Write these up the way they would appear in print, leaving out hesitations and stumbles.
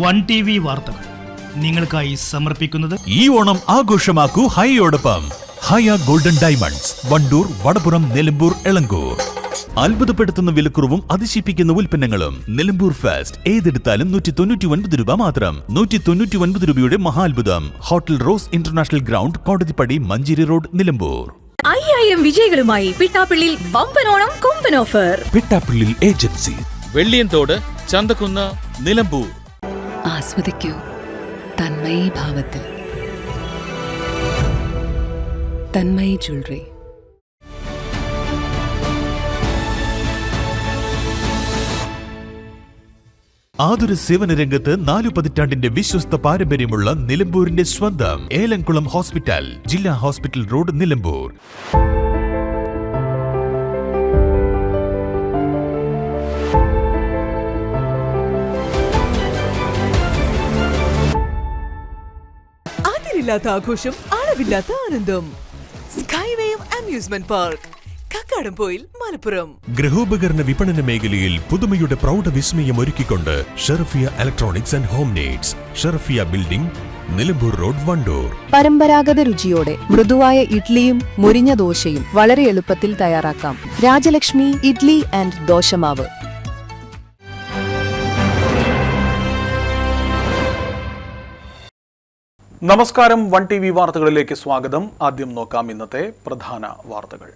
One TV വാർത്തകൾ നിങ്ങൾക്കായി സമർപ്പിക്കുന്നത് ഈ ഓണം ആഘോഷമാക്കൂ ഹൈയോടൊപ്പം. ഹയ ഗോൾഡൻ ഡയമണ്ട്സ്, വണ്ടൂർ, വടപുറം, നിലമ്പൂർ, എളങ്കൂർ. അത്ഭുതപ്പെടുത്തുന്ന വിലക്കുറവും അതിശയിപ്പിക്കുന്ന ഉൽപ്പന്നങ്ങളും. നിലമ്പൂർ ഫെസ്റ്റ് ഏതെടുത്താലും 199 രൂപ മാത്രം. 199 രൂപയുടെ മഹാത്ഭുതം. Hotel rose international ground, Kodathippadi, Manjeri road, Nilambur. 5000 വിജയികളുമായി പിട്ടാപ്പിള്ളിൽ വമ്പനോണം കൊമ്പൻ ഓഫർ. പിട്ടാപ്പിള്ളിൽ ഏജൻസി, വെള്ളിയൻതോട്, ചന്തക്കുന്ന്, നിലമ്പൂർ. ആസ്വദിക്കൂ തന്മയി ഭാവത്തിൽ. തന്മയി ജ്വല്ലറി. ആതുര സേവന രംഗത്ത് 4 പതിറ്റാണ്ടിന്റെ വിശ്വസ്ത പാരമ്പര്യമുള്ള നിലമ്പൂരിന്റെ സ്വന്തം ഏലംകുളം ഹോസ്പിറ്റൽ, ജില്ലാ ഹോസ്പിറ്റൽ റോഡ്, നിലമ്പൂർ. അതിരില്ലാത്ത ആഘോഷം, അളവില്ലാത്ത ആനന്ദം. Skywave amusement park, Kakkadampoyil, Malappuram. ഗൃഹോപകരണ വിപണന മേഖലയിൽ പുതുമയുടെ പ്രൗഢവിസ്മയം ഒരുക്കിക്കൊണ്ട് Sherafia electronics and home needs, Sherafia building, Nilambur road, Wandoor. പരമ്പരാഗത രുചിയോടെ മൃദുവായ ഇഡ്ലിയും മുരിഞ്ഞ ദോശയും വളരെ എളുപ്പത്തിൽ തയ്യാറാക്കാം. രാജലക്ഷ്മി ഇഡ്ലി ആൻഡ് ദോശമാവ്. നമസ്കാരം, വൺ TV വാർത്തകളിലേക്ക് സ്വാഗതം. ആദ്യം നോക്കാം ഇന്നത്തെ പ്രധാന വാർത്തകൾ.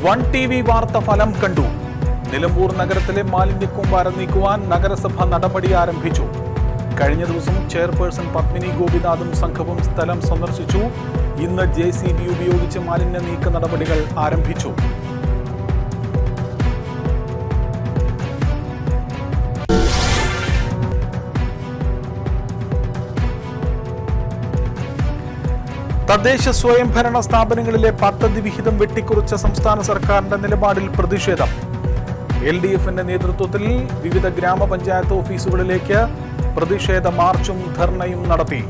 വൺ TV വാർത്ത ഫലം കണ്ടു. നിലമ്പൂർ നഗരത്തിലെ മാലിന്യക്കൂമ്പാരം നീക്കുവാൻ നഗരസഭ നടപടി ആരംഭിച്ചു. കഴിഞ്ഞ ദിവസം ചെയർപേഴ്സൺ പത്മിനി ഗോപിനാഥും സംഘവും സ്ഥലം സന്ദർശിച്ചു. ഇന്ന് JCB ഉപയോഗിച്ച് മാലിന്യ നീക്ക നടപടികൾ ആരംഭിച്ചു. തദ്ദേശ സ്വയംഭരണ സ്ഥാപനങ്ങളിലെ പദ്ധതി വിഹിതം വെട്ടിക്കുറച്ച സംസ്ഥാന സർക്കാരിന്റെ നിലപാടിൽ പ്രതിഷേധം. LDFന്റെ നേതൃത്വത്തിൽ വിവിധ ഗ്രാമപഞ്ചായത്ത് ഓഫീസുകളിലേക്ക് പ്രതിഷേധ മാർച്ചും ധർണയും നടത്തി.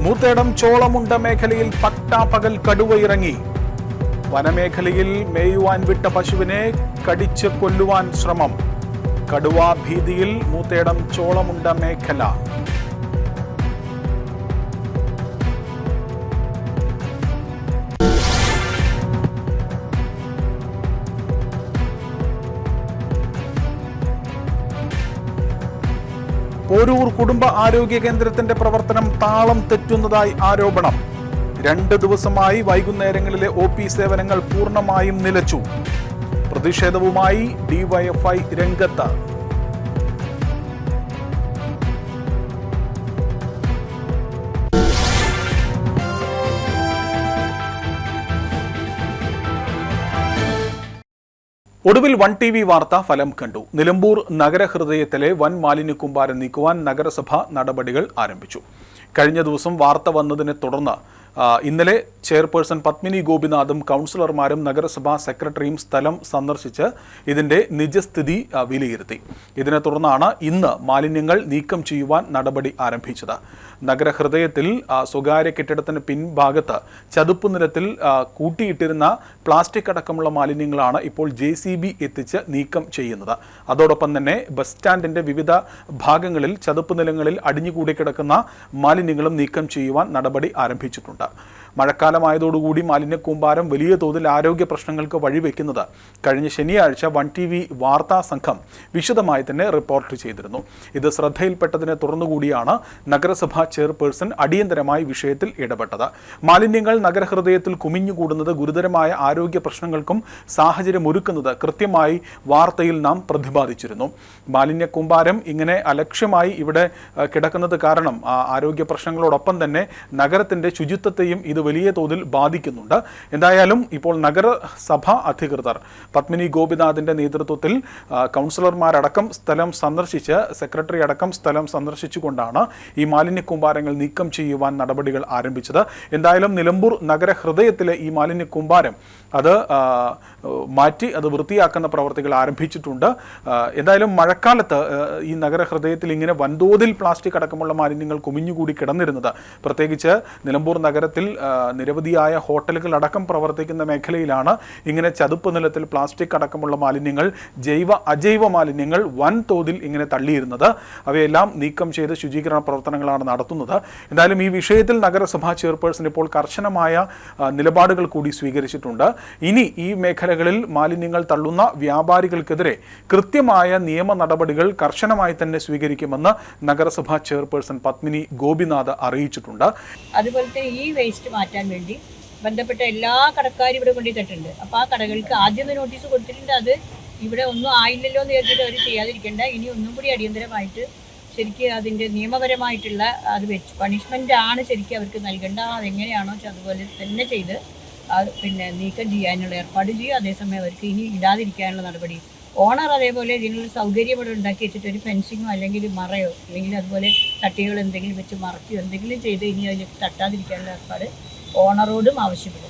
മൂത്തേടം ചോളമുണ്ട മേഖലയിൽ പട്ടാപ്പകൽ കടുവ ഇറങ്ങി. വനമേഖലയിൽ മേയുവാൻ വിട്ട പശുവിനെ കടിച്ച് കൊല്ലുവാൻ ശ്രമം. കടുവാ ഭീതിയിൽ മൂത്തേടം ചോളമുണ്ട മേഖല. പോരൂർ കുടുംബ ആരോഗ്യ കേന്ദ്രത്തിന്റെ പ്രവർത്തനം താളം തെറ്റുന്നതായി ആരോപണം. 2 ദിവസമായി വൈകുന്നേരങ്ങളിലെ OP സേവനങ്ങൾ പൂർണ്ണമായും നിലച്ചു. പ്രതിഷേധവുമായി DYFI രംഗത്ത്. ഒടുവിൽ വൺ TV വാർത്ത ഫലം കണ്ടു. നിലമ്പൂർ നഗരഹൃദയത്തിലെ വൻ മാലിന്യക്കൂമ്പാരം നീക്കുവാൻ നഗരസഭ നടപടികൾ ആരംഭിച്ചു. കഴിഞ്ഞ ദിവസം വാർത്ത വന്നതിനെ തുടർന്ന് ഇന്നലെ ചെയർപേഴ്സൺ പത്മിനി ഗോപിനാഥും കൗൺസിലർമാരും നഗരസഭാ സെക്രട്ടറിയും സ്ഥലം സന്ദർശിച്ച് ഇതിന്റെ നിജസ്ഥിതി വിലയിരുത്തി. ഇതിനെ തുടർന്നാണ് ഇന്ന് മാലിന്യങ്ങൾ നീക്കം ചെയ്യുവാൻ നടപടി ആരംഭിച്ചത്. നഗരഹൃദയത്തിൽ സ്വകാര്യ കെട്ടിടത്തിന് പിൻഭാഗത്ത് ചതുപ്പ് നിലത്തിൽ കൂട്ടിയിട്ടിരുന്ന പ്ലാസ്റ്റിക് അടക്കമുള്ള മാലിന്യങ്ങളാണ് ഇപ്പോൾ JCB എത്തിച്ച് നീക്കം ചെയ്യുന്നത്. അതോടൊപ്പം തന്നെ ബസ് സ്റ്റാൻഡിന്റെ വിവിധ ഭാഗങ്ങളിൽ ചതുപ്പ് നിലങ്ങളിൽ അടിഞ്ഞുകൂടി കിടക്കുന്ന മാലിന്യങ്ങളും നീക്കം ചെയ്യുവാൻ നടപടി ആരംഭിച്ചിട്ടുണ്ട്. മഴക്കാലമായതോടുകൂടി മാലിന്യക്കൂമ്പാരം വലിയ തോതിൽ ആരോഗ്യ പ്രശ്നങ്ങൾക്ക് വഴിവെക്കുന്നത് കഴിഞ്ഞ ശനിയാഴ്ച വൺ TV വാർത്താ സംഘം വിശദമായി തന്നെ റിപ്പോർട്ട് ചെയ്തിരുന്നു. ഇത് ശ്രദ്ധയിൽപ്പെട്ടതിനെ തുടർന്നുകൂടിയാണ് നഗരസഭാ ചെയർപേഴ്സൺ അടിയന്തരമായി വിഷയത്തിൽ ഇടപെട്ടത്. മാലിന്യങ്ങൾ നഗരഹൃദയത്തിൽ കുമിഞ്ഞുകൂടുന്നത് ഗുരുതരമായ ആരോഗ്യ പ്രശ്നങ്ങൾക്കും സാഹചര്യമൊരുക്കുന്നത് കൃത്യമായി വാർത്തയിൽ നാം പ്രതിപാദിച്ചിരുന്നു. മാലിന്യക്കൂമ്പാരം ഇങ്ങനെ അലക്ഷ്യമായി ഇവിടെ കിടക്കുന്നത് കാരണം ആരോഗ്യ പ്രശ്നങ്ങളോടൊപ്പം തന്നെ നഗരത്തിന്റെ ശുചിത്വത്തെയും ഇത് ഇത് വലിയ തോതിൽ ബാധിക്കുന്നുണ്ട്. എന്തായാലും ഇപ്പോൾ നഗരസഭ അധികൃതർ പത്മിനി ഗോപിനാഥിൻ്റെ നേതൃത്വത്തിൽ കൗൺസിലർമാരടക്കം സ്ഥലം സന്ദർശിച്ച് സെക്രട്ടറി അടക്കം സ്ഥലം സന്ദർശിച്ചുകൊണ്ടാണ് ഈ മാലിന്യ കൂമ്പാരങ്ങൾ നീക്കം ചെയ്യുവാൻ നടപടികൾ ആരംഭിച്ചത്. എന്തായാലും നിലമ്പൂർ നഗരഹൃദയത്തിലെ ഈ മാലിന്യ കൂമ്പാരം അത് മാറ്റി അത് വൃത്തിയാക്കുന്ന പ്രവർത്തികൾ ആരംഭിച്ചിട്ടുണ്ട്. എന്തായാലും മഴക്കാലത്ത് ഈ നഗരഹൃദയത്തിൽ ഇങ്ങനെ വൻതോതിൽ പ്ലാസ്റ്റിക് അടക്കമുള്ള മാലിന്യങ്ങൾ കുമിഞ്ഞുകൂടി കിടന്നിരുന്നത്, പ്രത്യേകിച്ച് നിലമ്പൂർ നഗരത്തിൽ നിരവധിയായ ഹോട്ടലുകൾ അടക്കം പ്രവർത്തിക്കുന്ന മേഖലയിലാണ് ഇങ്ങനെ ചതുപ്പ് നിലത്തിൽ പ്ലാസ്റ്റിക് അടക്കമുള്ള മാലിന്യങ്ങൾ, അജൈവ മാലിന്യങ്ങൾ വൻതോതിൽ ഇങ്ങനെ തള്ളിയിരുന്നത്. അവയെല്ലാം നീക്കം ചെയ്ത് ശുചീകരണ പ്രവർത്തനങ്ങളാണ് നടത്തുന്നത്. എന്തായാലും ഈ വിഷയത്തിൽ നഗരസഭാ ചെയർപേഴ്സൺ ഇപ്പോൾ കർശനമായ നിലപാടുകൾ കൂടി സ്വീകരിച്ചിട്ടുണ്ട്. ഇനി ഈ മേഖലകളിൽ മാലിന്യങ്ങൾ തള്ളുന്ന വ്യാപാരികൾക്കെതിരെ കൃത്യമായ നിയമ നടപടികൾ കർശനമായി തന്നെ സ്വീകരിക്കുമെന്ന് നഗരസഭാ ചെയർപേഴ്സൺ പത്മിനി ഗോപിനാഥ് അറിയിച്ചിട്ടുണ്ട്. അതുപോലത്തെ ഈ വേസ്റ്റ് മാറ്റാൻ വേണ്ടി ബന്ധപ്പെട്ട എല്ലാ കടക്കാരും ഇവിടെ കൊണ്ടുവന്നിട്ടുണ്ട്. അപ്പോൾ ആ കടകൾക്ക് ആദ്യം നോട്ടീസ് കൊടുത്തിട്ടുണ്ട്. അത് ഇവിടെ ഒന്നും ആയില്ലല്ലോ എന്ന് വിചാരിച്ചിട്ട് അവർ ചെയ്യാതിരിക്കേണ്ട. ഇനി ഒന്നും കൂടി അടിയന്തരമായിട്ട് ശരിക്കും അതിൻ്റെ നിയമപരമായിട്ടുള്ള അത് വെച്ച് പണിഷ്മെൻ്റ് ആണ് ശരിക്കും അവർക്ക് നൽകേണ്ട. അതെങ്ങനെയാണോ അതുപോലെ തന്നെ ചെയ്ത് പിന്നെ നീക്കം ചെയ്യാനുള്ള ഏർപ്പാട് ചെയ്യും. അതേസമയം അവർക്ക് ഇനി ഇടാതിരിക്കാനുള്ള നടപടി ഓണർ അതേപോലെ ഇതിനുള്ള സൗകര്യം ഇവിടെ ഉണ്ടാക്കി വെച്ചിട്ട് ഒരു ഫെൻസിങ്ങോ അല്ലെങ്കിൽ മറയോ അല്ലെങ്കിൽ അതുപോലെ തട്ടികൾ എന്തെങ്കിലും വെച്ച് മറക്കുകയോ എന്തെങ്കിലും ചെയ്ത് ഇനി അതിൽ തട്ടാതിരിക്കാനുള്ള ഏർപ്പാട് ഓണറോടും ആവശ്യപ്പെടും.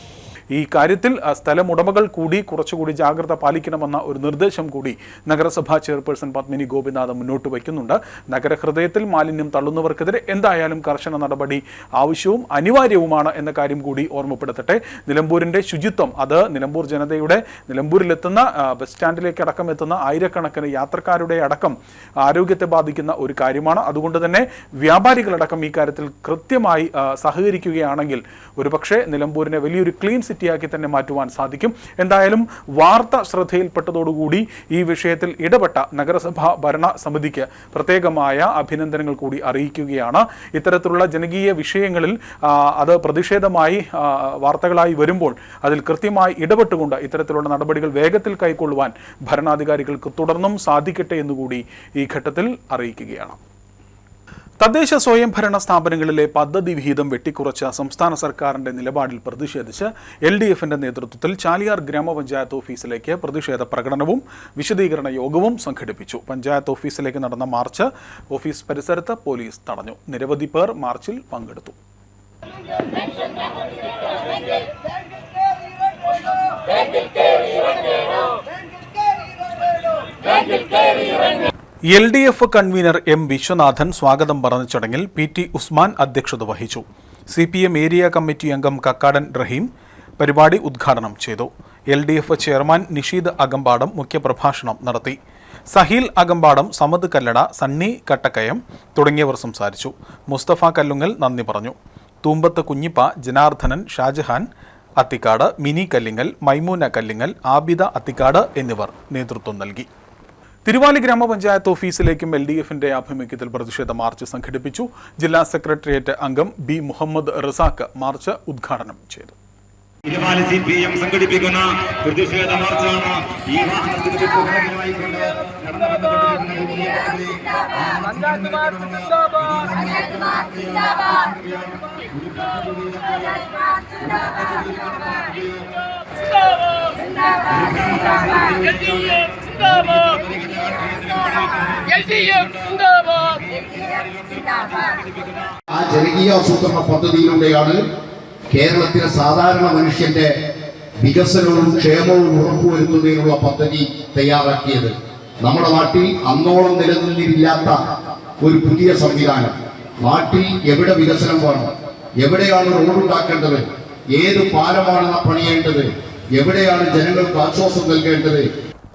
ഈ കാര്യത്തിൽ സ്ഥലമുടമകൾ കൂടി കുറച്ചുകൂടി ജാഗ്രത പാലിക്കണമെന്ന ഒരു നിർദ്ദേശം കൂടി നഗരസഭാ ചെയർപേഴ്സൺ പത്മിനി ഗോപിനാഥ് മുന്നോട്ട് വയ്ക്കുന്നുണ്ട്. നഗരഹൃദയത്തിൽ മാലിന്യം തള്ളുന്നവർക്കെതിരെ എന്തായാലും കർശന നടപടി ആവശ്യവും അനിവാര്യവുമാണ് എന്ന കാര്യം കൂടി ഓർമ്മപ്പെടുത്തട്ടെ. നിലമ്പൂരിൻ്റെ ശുചിത്വം അത് നിലമ്പൂർ ജനതയുടെ നിലമ്പൂരിലെത്തുന്ന ബസ് സ്റ്റാൻഡിലേക്ക് അടക്കം എത്തുന്ന ആയിരക്കണക്കിന് യാത്രക്കാരുടെ അടക്കം ആരോഗ്യത്തെ ബാധിക്കുന്ന ഒരു കാര്യമാണ്. അതുകൊണ്ട് തന്നെ വ്യാപാരികളടക്കം ഈ കാര്യത്തിൽ കൃത്യമായി സഹകരിക്കുകയാണെങ്കിൽ ഒരുപക്ഷെ നിലമ്പൂരിനെ വലിയൊരു ക്ലീൻ സിറ്റിയാക്കി തന്നെ മാറ്റുവാൻ സാധിക്കും. എന്തായാലും വാർത്ത ശ്രദ്ധയിൽപ്പെട്ടതോടുകൂടി ഈ വിഷയത്തിൽ ഇടപെട്ട നഗരസഭാ ഭരണ സമിതിക്ക് പ്രത്യേകമായ അഭിനന്ദനങ്ങൾ കൂടി അറിയിക്കുകയാണ്. ഇത്തരത്തിലുള്ള ജനകീയ വിഷയങ്ങളിൽ അത് പ്രതിഷേധമായി വാർത്തകളായി വരുമ്പോൾ അതിൽ കൃത്യമായി ഇടപെട്ടുകൊണ്ട് ഇത്തരത്തിലുള്ള നടപടികൾ വേഗത്തിൽ കൈക്കൊള്ളുവാൻ ഭരണാധികാരികൾക്ക് തുടർന്നും സാധിക്കട്ടെ എന്നുകൂടി ഈ ഘട്ടത്തിൽ അറിയിക്കുകയാണ്. തദ്ദേശ സ്വയംഭരണ സ്ഥാപനങ്ങളിലെ പദ്ധതി വിഹിതം വെട്ടിക്കുറച്ച സംസ്ഥാന സർക്കാരിന്റെ നിലപാടിൽ പ്രതിഷേധിച്ച് LDFന്റെ നേതൃത്വത്തിൽ ചാലിയാർ ഗ്രാമപഞ്ചായത്ത് ഓഫീസിലേക്ക് പ്രതിഷേധ പ്രകടനവും വിശദീകരണ യോഗവും സംഘടിപ്പിച്ചു. പഞ്ചായത്ത് ഓഫീസിലേക്ക് നടന്ന മാർച്ച് ഓഫീസ് പരിസരത്ത് പോലീസ് തടഞ്ഞു. നിരവധി പേർ മാർച്ചിൽ പങ്കെടുത്തു. LDF കൺവീനർ M വിശ്വനാഥൻ സ്വാഗതം പറഞ്ഞ ചടങ്ങിൽ PT ഉസ്മാൻ അധ്യക്ഷത വഹിച്ചു. CPM ഏരിയ കമ്മിറ്റി അംഗം കക്കാടൻ റഹീം പരിപാടി ഉദ്ഘാടനം ചെയ്തു. LDF ചെയർമാൻ നിഷീദ് അകമ്പാടം മുഖ്യപ്രഭാഷണം നടത്തി. സഹീൽ അകമ്പാടം, സമദ് കല്ലട, സണ്ണി കട്ടക്കയം തുടങ്ങിയവർ സംസാരിച്ചു. മുസ്തഫ കല്ലുങ്ങൽ നന്ദി പറഞ്ഞു. തൂമ്പത്ത് കുഞ്ഞിപ്പ, ജനാർദ്ദനൻ, ഷാജഹാൻ അത്തിക്കാട്, മിനി കല്ലിങ്ങൽ, മൈമൂന കല്ലിങ്ങൽ, ആബിദ അത്തിക്കാട് എന്നിവർ നേതൃത്വം നൽകി. തിരുവാലി ഗ്രാമപഞ്ചായത്ത് ഓഫീസിലേക്കും LDFന്റെ ആഭിമുഖ്യത്തിൽ പ്രതിഷേധ മാർച്ച് സംഘടിപ്പിച്ചു. ജില്ലാ സെക്രട്ടേറിയറ്റ് അംഗം B മുഹമ്മദ് റസാഖ് മാർച്ച് ഉദ്ഘാടനം ചെയ്തു. തിരുവാലി CPM സംഘടിപ്പിക്കുന്ന പ്രതിഷേധ മാർച്ചാണ് ഈ വാഹനത്തിന് ആ ജനകീയ ആസൂത്രണ പദ്ധതിയിലൂടെയാണ് കേരളത്തിലെ സാധാരണ മനുഷ്യന്റെ വികസനവും ക്ഷേമവും ഉറപ്പുവരുത്തുന്നതിനുള്ള പദ്ധതി തയ്യാറാക്കിയത്. നമ്മുടെ നാട്ടിൽ അന്നോളം നിലനിന്നില്ലാത്ത ഒരു പുതിയ സംവിധാനം. നാട്ടിൽ എവിടെ വികസനം വേണം, എവിടെയാണ് റോഡുണ്ടാക്കേണ്ടത്, ഏത് പാലമാണ് പണിയേണ്ടത്, എവിടെയാണ് ജനങ്ങൾക്ക് ആശ്വാസം നൽകേണ്ടത്.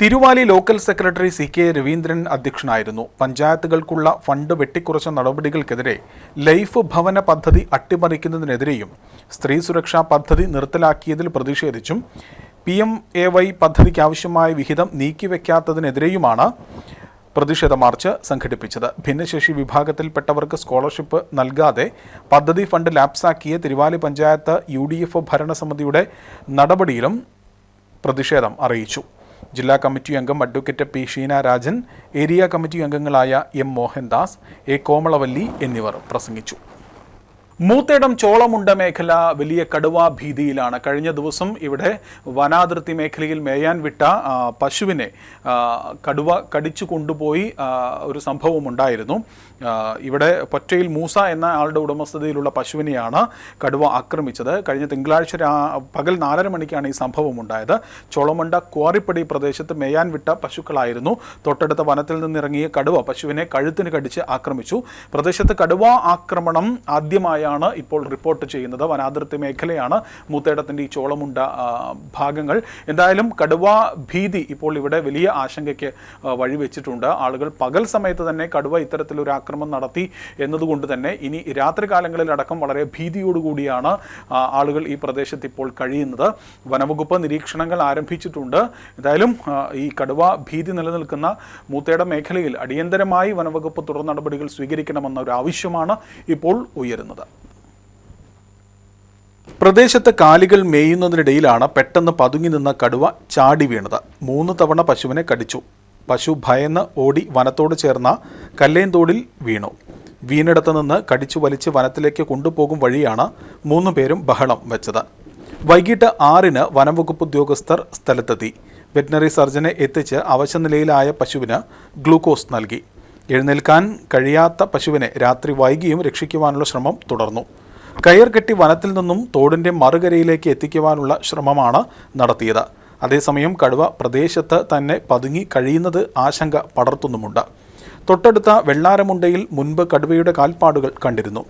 Thiruvali local secretary CK Raveendran അധ്യക്ഷനായിരുന്നു. പഞ്ചായത്തുകൾക്കുള്ള ഫണ്ട് വെട്ടിക്കുറച്ച നടപടികൾക്കെതിരെ ലൈഫ് ഭവന പദ്ധതി അട്ടിമറിക്കുന്നതിനെതിരെയും സ്ത്രീ സുരക്ഷാ പദ്ധതി നിർത്തലാക്കിയതിൽ പ്രതിഷേധിച്ചും PMAY പദ്ധതിക്ക് ആവശ്യമായ വിഹിതം നീക്കിവെക്കാത്തതിനെതിരെയുമാണ് പ്രതിഷേധ മാർച്ച് സംഘടിപ്പിച്ചത്. ഭിന്നശേഷി വിഭാഗത്തിൽപ്പെട്ടവർക്ക് സ്കോളർഷിപ്പ് നൽകാതെ പദ്ധതി ഫണ്ട് ലാപ്സാക്കിയ തിരുവാലി പഞ്ചായത്ത് UDF ഭരണസമിതിയുടെ നടപടിയിലും പ്രതിഷേധം അറിയിച്ചു. ജില്ലാ കമ്മിറ്റി അംഗം advocate P Sheena Rajan, area committee അംഗങ്ങളായ M മോഹൻദാസ്, A കോമളവല്ലി എന്നിവർ പ്രസംഗിച്ചു. മൂത്തേടം ചോളമുണ്ട മേഖല വലിയ കടുവ ഭീതിയിലാണ്. കഴിഞ്ഞ ദിവസം ഇവിടെ വനാതിർത്തി മേഖലയിൽ മേയാൻ വിട്ട പശുവിനെ കടുവ കടിച്ചു കൊണ്ടുപോയി ഒരു സംഭവമുണ്ടായിരുന്നു. ഇവിടെ പൊറ്റയിൽ മൂസ എന്ന ആളുടെ ഉടമസ്ഥതയിലുള്ള പശുവിനെയാണ് കടുവ ആക്രമിച്ചത്. കഴിഞ്ഞ തിങ്കളാഴ്ച പകൽ 4:30 മണിക്കാണ് ഈ സംഭവം ഉണ്ടായത്. ചോളമുണ്ട ക്വാറിപ്പടി പ്രദേശത്ത് മേയാൻ വിട്ട പശുക്കളായിരുന്നു. തൊട്ടടുത്ത വനത്തിൽ നിന്നിറങ്ങിയ കടുവ പശുവിനെ കഴുത്തിന് കടിച്ച് ആക്രമിച്ചു. പ്രദേശത്ത് കടുവ ആക്രമണം ആദ്യമായാണ് ഇപ്പോൾ റിപ്പോർട്ട് ചെയ്യുന്നത്. വനാതിർത്തി മേഖലയാണ് മൂത്തേടത്തിൻ്റെ ഈ ചോളമുണ്ട ഭാഗങ്ങൾ. എന്തായാലും കടുവ ഭീതി ഇപ്പോൾ ഇവിടെ വലിയ ആശങ്കയ്ക്ക് വഴിവെച്ചിട്ടുണ്ട്. ആളുകൾ പകൽ സമയത്ത് തന്നെ കടുവ ഇത്തരത്തിലൊരു ആക്രമണം നടത്തി എന്നതുകൊണ്ട് തന്നെ ഇനി രാത്രികാലങ്ങളിലടക്കം വളരെ ഭീതിയോടുകൂടിയാണ് ആളുകൾ ഈ പ്രദേശത്ത് ഇപ്പോൾ കഴിയുന്നത്. വനവകുപ്പ് നിരീക്ഷണങ്ങൾ ആരംഭിച്ചിട്ടുണ്ട്. എന്തായാലും ഈ കടുവ ഭീതി നിലനിൽക്കുന്ന മൂത്തേടം മേഖലയിൽ അടിയന്തരമായി വനവകുപ്പ് തുടർ നടപടികൾ സ്വീകരിക്കണമെന്ന ഒരു ആവശ്യമാണ് ഇപ്പോൾ ഉയരുന്നത്. പ്രദേശത്ത് കാലികൾ മേയുന്നതിനിടയിലാണ് പെട്ടെന്ന് പതുങ്ങി നിന്ന കടുവ ചാടി വീണത്. 3 തവണ പശുവിനെ കടിച്ചു. പശു ഭയന്ന് ഓടി വനത്തോട് ചേർന്ന കല്ലേന്തോടിൽ വീണു. വീണിടത്ത് നിന്ന് കടിച്ചു വലിച്ച് വനത്തിലേക്ക് കൊണ്ടുപോകും വഴിയാണ് 3 പേരും ബഹളം വെച്ചത്. വൈകിട്ട് 6-ന് വനംവകുപ്പ് ഉദ്യോഗസ്ഥർ സ്ഥലത്തെത്തി. വെറ്റിനറി സർജനെ എത്തിച്ച് അവശനിലയിലായ പശുവിന് ഗ്ലൂക്കോസ് നൽകി. എഴുന്നേൽക്കാൻ കഴിയാത്ത പശുവിനെ രാത്രി വൈകിയും രക്ഷിക്കുവാനുള്ള ശ്രമം തുടർന്നു. കയർ കെട്ടി വനത്തിൽ നിന്നും തോടിൻ്റെ മറുകരയിലേക്ക് എത്തിക്കുവാനുള്ള ശ്രമമാണ് നടത്തിയത്. അതേസമയം കടുവ പ്രദേശത്ത് തന്നെ പതുങ്ങി കഴിയുന്നത് ആശങ്ക പടർത്തുന്നുമുണ്ട്. തൊട്ടടുത്ത വെള്ളാരമുണ്ടയിൽ മുൻപ് കടുവയുടെ കാൽപ്പാടുകൾ കണ്ടിരുന്നു.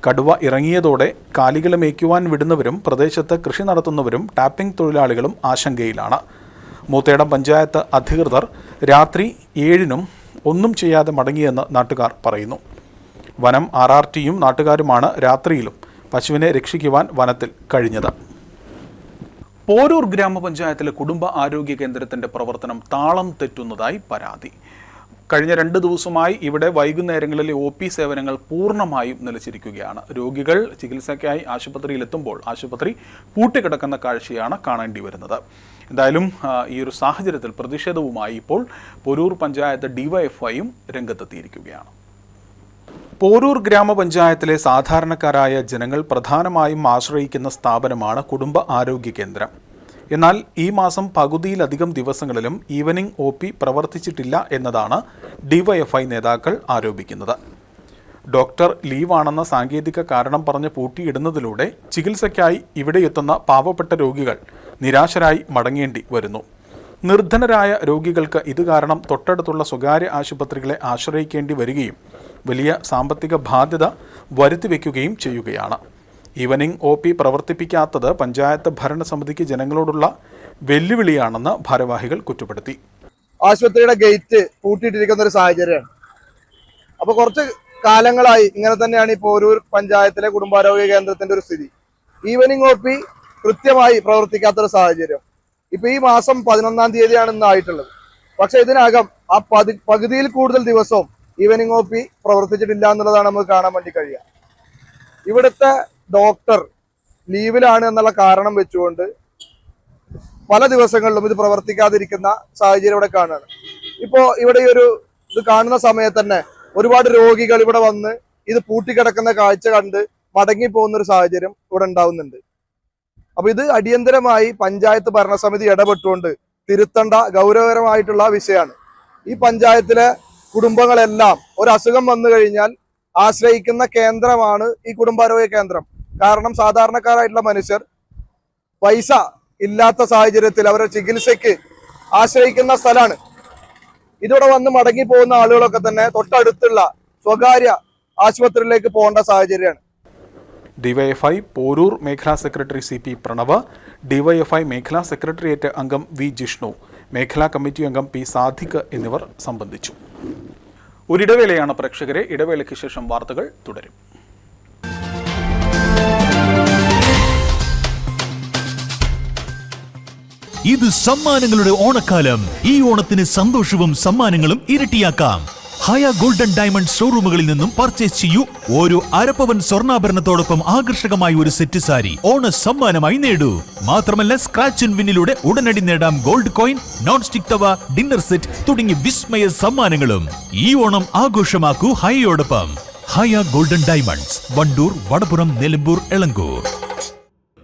കടുവ ഇറങ്ങിയതോടെ കാലികളെ മേയ്ക്കുവാൻ വിടുന്നവരും പ്രദേശത്ത് കൃഷി നടത്തുന്നവരും ടാപ്പിംഗ് തൊഴിലാളികളും ആശങ്കയിലാണ്. മൂത്തേടം പഞ്ചായത്ത് അധികൃതർ രാത്രി 7-നും ഒന്നും ചെയ്യാതെ മടങ്ങിയെന്ന് നാട്ടുകാർ പറയുന്നു. വനം RRTയും നാട്ടുകാരുമാണ് രാത്രിയിലും പശുവിനെ രക്ഷിക്കുവാൻ വനത്തിൽ കഴിഞ്ഞത്. പോരൂർ ഗ്രാമപഞ്ചായത്തിലെ കുടുംബ ആരോഗ്യ കേന്ദ്രത്തിന്റെ പ്രവർത്തനം താളം തെറ്റുന്നതായി പരാതി. കഴിഞ്ഞ 2 ദിവസമായി ഇവിടെ വൈകുന്നേരങ്ങളിലെ OP സേവനങ്ങൾ പൂർണ്ണമായും നിലച്ചിരിക്കുകയാണ്. രോഗികൾ ചികിത്സയ്ക്കായി ആശുപത്രിയിലെത്തുമ്പോൾ ആശുപത്രി പൂട്ടിക്കിടക്കുന്ന കാഴ്ചയാണ് കാണേണ്ടി വരുന്നത്. എന്തായാലും ഈ ഒരു സാഹചര്യത്തിൽ പ്രതിഷേധവുമായി ഇപ്പോൾ പോരൂർ പഞ്ചായത്ത് DYFIയും രംഗത്തെത്തിയിരിക്കുകയാണ്. പോരൂർ ഗ്രാമപഞ്ചായത്തിലെ സാധാരണക്കാരായ ജനങ്ങൾ പ്രധാനമായും ആശ്രയിക്കുന്ന സ്ഥാപനമാണ് കുടുംബ ആരോഗ്യ കേന്ദ്രം. എന്നാൽ ഈ മാസം പകുതിയിലധികം ദിവസങ്ങളിലും ഈവനിംഗ് OP പ്രവർത്തിച്ചിട്ടില്ല എന്നതാണ് DYFI നേതാക്കൾ ആരോപിക്കുന്നത്. ഡോക്ടർ ലീവാണെന്ന സാങ്കേതിക കാരണം പറഞ്ഞ് പൂട്ടിയിടുന്നതിലൂടെ ചികിത്സയ്ക്കായി ഇവിടെ എത്തുന്ന പാവപ്പെട്ട രോഗികൾ നിരാശരായി മടങ്ങേണ്ടി വരുന്നു. നിർധനരായ രോഗികൾക്ക് ഇത് കാരണം തൊട്ടടുത്തുള്ള സ്വകാര്യ ആശുപത്രികളെ ആശ്രയിക്കേണ്ടി വരികയും വലിയ സാമ്പത്തിക ബാധ്യത വരുത്തിവെക്കുകയും ചെയ്യുകയാണ്. ഈവനിംഗ് OP പ്രവർത്തിപ്പിക്കാത്തത് പഞ്ചായത്ത് ഭരണസമിതിക്ക് ജനങ്ങളോടുള്ള വെല്ലുവിളിയാണെന്ന് ഭാരവാഹികൾ കുറ്റപ്പെടുത്തി. ആശുപത്രിയുടെ ഗേറ്റ് പൂട്ടിയിട്ടിരിക്കുന്ന ഒരു സാഹചര്യമാണ്. അപ്പോൾ കുറച്ച് കാലങ്ങളായി ഇങ്ങനെ തന്നെയാണ് ഈ പോരൂർ പഞ്ചായത്തിലെ കുടുംബാരോഗ്യ കേന്ദ്രത്തിന്റെ ഒരു സ്ഥിതി. ഈവനിംഗ് OP കൃത്യമായി പ്രവർത്തിക്കാത്തൊരു സാഹചര്യം. ഇപ്പൊ ഈ മാസം 11-ാം തീയതിയാണ് ഇന്ന് ആയിട്ടുള്ളത്. പക്ഷെ ഇതിനകം ആ പകുതിയിൽ കൂടുതൽ ദിവസവും ഈവനിംഗ് OP പ്രവർത്തിച്ചിട്ടില്ല എന്നുള്ളതാണ് നമുക്ക് കാണാൻ വേണ്ടി കഴിയുക. ഇവിടുത്തെ ഡോക്ടർ ലീവിലാണ് എന്നുള്ള കാരണം വെച്ചുകൊണ്ട് പല ദിവസങ്ങളിലും ഇത് പ്രവർത്തിക്കാതിരിക്കുന്ന സാഹചര്യം ഇവിടെ കാണുകയാണ്. ഇപ്പോ ഇവിടെ ഈ ഒരു ഇത് കാണുന്ന സമയത്ത് തന്നെ ഒരുപാട് രോഗികൾ ഇവിടെ വന്ന് ഇത് പൂട്ടിക്കിടക്കുന്ന കാഴ്ച കണ്ട് മടങ്ങി പോകുന്ന ഒരു സാഹചര്യം ഇവിടെ ഉണ്ടാവുന്നുണ്ട്. അപ്പൊ ഇത് അടിയന്തരമായി പഞ്ചായത്ത് ഭരണസമിതി ഇടപെട്ടുകൊണ്ട് തിരുത്തേണ്ട ഗൗരവകരമായിട്ടുള്ള വിഷയമാണ്. ഈ പഞ്ചായത്തിലെ കുടുംബങ്ങളെല്ലാം ഒരു അസുഖം വന്നു കഴിഞ്ഞാൽ ആശ്രയിക്കുന്ന കേന്ദ്രമാണ് ഈ കുടുംബാരോഗ്യ കേന്ദ്രം. കാരണം സാധാരണക്കാരായിട്ടുള്ള മനുഷ്യർ പൈസ ഇല്ലാത്ത സാഹചര്യത്തിൽ അവരുടെ ചികിത്സയ്ക്ക് ആശ്രയിക്കുന്ന സ്ഥലമാണ്. ഇതിവിടെ വന്ന് മടങ്ങി പോകുന്ന ആളുകളൊക്കെ തന്നെ തൊട്ടടുത്തുള്ള സ്വകാര്യ ആശുപത്രിയിലേക്ക് പോകേണ്ട സാഹചര്യമാണ്. DYFI പോരൂർ മേഖലാ സെക്രട്ടറി CP പ്രണവ്, DYFI മേഖലാ സെക്രട്ടേറിയറ്റ് അംഗം V ജിഷ്ണു, മേഖലാ കമ്മിറ്റി അംഗം P സാദിഖ് എന്നിവർ സംബന്ധിച്ചു. ഒരിടവേളയാണ് പ്രേക്ഷകരെ. ഇടവേളയ്ക്ക് ശേഷം വാർത്തകൾ തുടരും. ഇത് സമ്മാനങ്ങളുടെ ഓണക്കാലം. ഈ ഓണത്തിന് സന്തോഷവും സമ്മാനങ്ങളും ഇരട്ടിയാക്കാം. ഹയ ഗോൾഡൻ ഡയമണ്ട് ഷോറൂമുകളിൽ നിന്നും പർച്ചേസ് ചെയ്യൂ. ഓരോ അരപ്പവൻ സ്വർണ്ണാഭരണത്തോടൊപ്പം ആകർഷകമായ ഒരു സെറ്റ് സാരി ഓണ സമ്മാനമായി നേടൂ. മാത്രമല്ല സ്ക്രാച്ച് ആൻഡ് വിന്നിലൂടെ ഉടനടി നേടാം gold coin, non stick tawa, dinner set തുടങ്ങിയ വിസ്മയ സമ്മാനങ്ങളും. ഈ ഓണം ആഘോഷമാക്കൂ ഹയയോടൊപ്പം. Haya golden diamonds, Wandoor, Vadapuram, Nilambur, Elankur.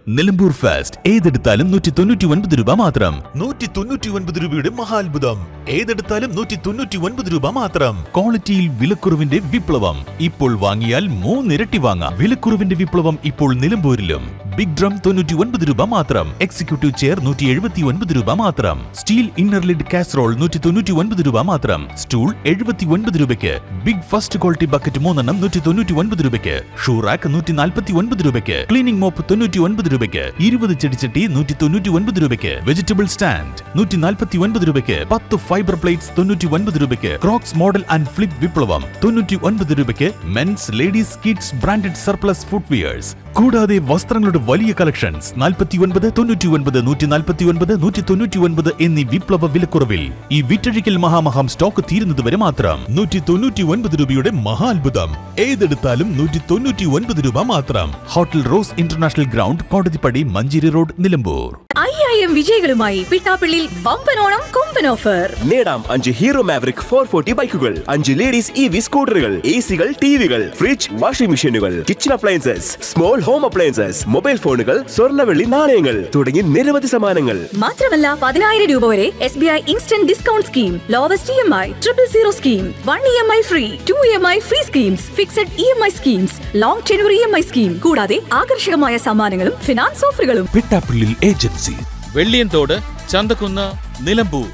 Nilambur fast ഏതെടുത്താലും 199 രൂപ മാത്രം. 199 രൂപയുടെ മഹാത്ഭുതം. ഏതെടുത്താലും 199 രൂപ മാത്രം. ക്വാളിറ്റിയിൽ വിലക്കുറവിന്റെ വിപ്ലവം. ഇപ്പോൾ വാങ്ങിയാൽ 3 ഇരട്ടി വാങ്ങാം. വിലക്കുറവിന്റെ വിപ്ലവം ഇപ്പോൾ നിലമ്പൂരിലും. ബിഗ് ഡ്രം 99 രൂപ മാത്രം. എക്സിക്യൂട്ടീവ് ചെയർ 179 രൂപ മാത്രം. സ്റ്റീൽ ഇന്നർ ലിഡ് കാസറോൾ 199 രൂപ മാത്രം. സ്റ്റൂൾ 79 രൂപയ്ക്ക്. ബിഗ് ഫസ്റ്റ് ക്വാളിറ്റി ബക്കറ്റ് 3 എണ്ണം 199 രൂപയ്ക്ക്. ഷൂ റാക്ക് 149 രൂപയ്ക്ക്. ക്ലീനിംഗ് മോപ്പ് 99 രൂപയ്ക്ക്. 20 ചെടിച്ചട്ടി 199 രൂപയ്ക്ക്. വെജിറ്റബിൾ സ്റ്റാൻഡ് 149 രൂപയ്ക്ക്. 10 ഫൈബർ പ്ലേറ്റ്സ് 99 രൂപയ്ക്ക്. ക്രോക്സ് മോഡൽ ആൻഡ് ഫ്ലിപ്പ് വിപ്ലവം 99 രൂപയ്ക്ക്. Men's, ladies, kids branded surplus footwears. കൂടാതെ വസ്ത്രങ്ങളുടെ വലിയ കളക്ഷൻസ് 49, 99, 149, 199 എന്നീ വിപ്ലവ വിലക്കുറവിൽ. ഈ വിറ്റഴിക്കൽ മഹാമഹം സ്റ്റോക്ക് തീരുന്നതുവരെ മാത്രം. 199 രൂപയുടെ മഹാത്ഭുതം. ഏതെടുത്താലും 199 രൂപ മാത്രം. Hotel rose international ground, Kodathippadi, Manjeri road, Nilambur. 5000 വിജയികളുമായി പിട്ടാപ്പിള്ളിയിൽ വമ്പനോണം കൊമ്പൻ ഓഫർ. നേടാം 5 ഹീറോ മാവറിക് 440 ബൈക്കുകൾ, 5 ലേഡീസ് EV സ്കൂട്ടറുകൾ, AC-കൾ, TV-കൾ, ഫ്രിഡ്ജ്, വാഷിംഗ് മെഷീനുകൾ, kitchen appliances, small home appliances, mobile ഫോണുകൾ, സ്വർണ്ണവെള്ളി നാണയങ്ങൾ തുടങ്ങി നിരവധി സമ്മാനങ്ങൾ. മാത്രമല്ല 10000 രൂപ വരെ SBI instant discount scheme, lowest EMI, 000 scheme, 1 EMI free, 2 EMI free schemes, fixed EMI schemes, long tenure EMI scheme, കൂടാതെ ആകർഷകമായ സമ്മാനങ്ങളും ഫിനാൻസ് ഓഫറുകളും. പിട്ടാപ്പിള്ളിൽ ഏജൻസി, വെള്ളിയൻതോട്, ചന്തക്കുന്ന്, നിലമ്പൂർ.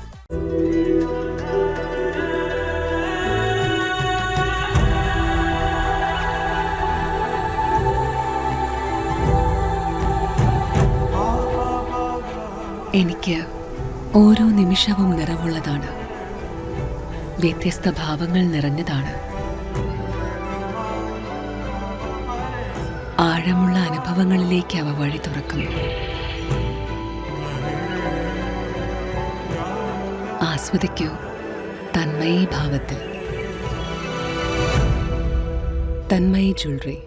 എനിക്ക് ഓരോ നിമിഷവും നിറവുള്ളതാണ്. വ്യത്യസ്ത ഭാവങ്ങൾ നിറഞ്ഞതാണ്. ആഴമുള്ള അനുഭവങ്ങളിലേക്ക് അവ വഴി തുറക്കുന്നു. ആസ്വദിക്കൂ തന്മയി ഭാവത്തിൽ. തന്മയി ജ്വല്ലറി.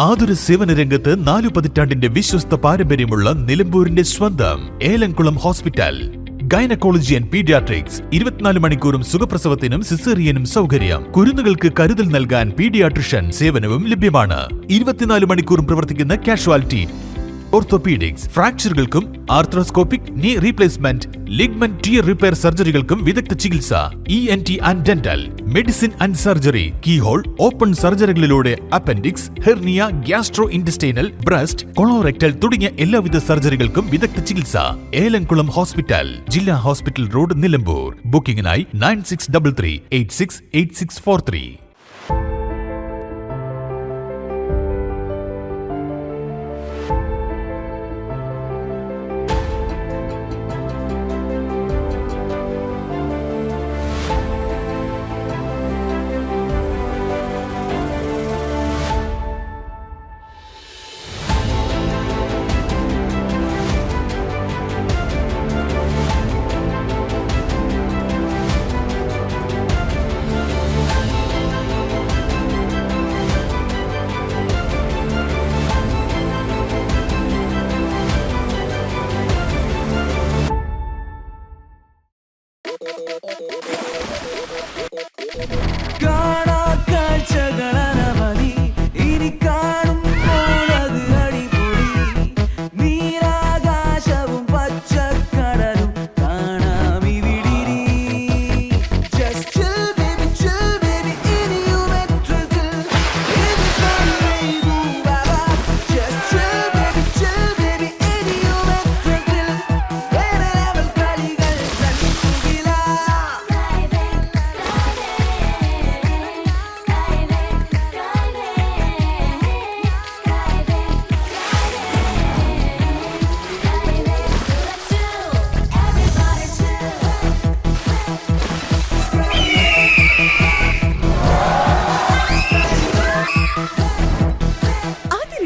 ആതുര സേവന രംഗത്ത് 4 പതിറ്റാണ്ടിന്റെ വിശ്വസ്ത പാരമ്പര്യമുള്ള നിലമ്പൂരിന്റെ സ്വന്തം Elamkulam hospital. Gynaecology and paediatrics. 24 മണിക്കൂറും സുഖപ്രസവത്തിനും സിസേറിയനും സൗകര്യം. കുരുന്നുകൾക്ക് കരുതൽ നൽകാൻ പീഡിയാട്രിഷ്യൻ സേവനവും ലഭ്യമാണ്. 24 മണിക്കൂറും പ്രവർത്തിക്കുന്ന കാഷ്വാലിറ്റി, ഓർത്തോപീഡിക്സ്, ഫ്രാക്ചറുകൾക്കും arthroscopic knee replacement, ligament tear repair സർജറികൾക്കും വിദഗ്ധ ചികിത്സ. ENT and dental, medicine and surgery, keyhole, open സർജറികളിലൂടെ appendix, hernia, gastrointestinal, breast, colorectal തുടങ്ങിയ എല്ലാവിധ സർജറികൾക്കും വിദഗ്ധ ചികിത്സ. ഏലംകുളം ഹോസ്പിറ്റൽ, ജില്ലാ ഹോസ്പിറ്റൽ റോഡ്, നിലമ്പൂർ. ബുക്കിംഗിനായി 9633 868643.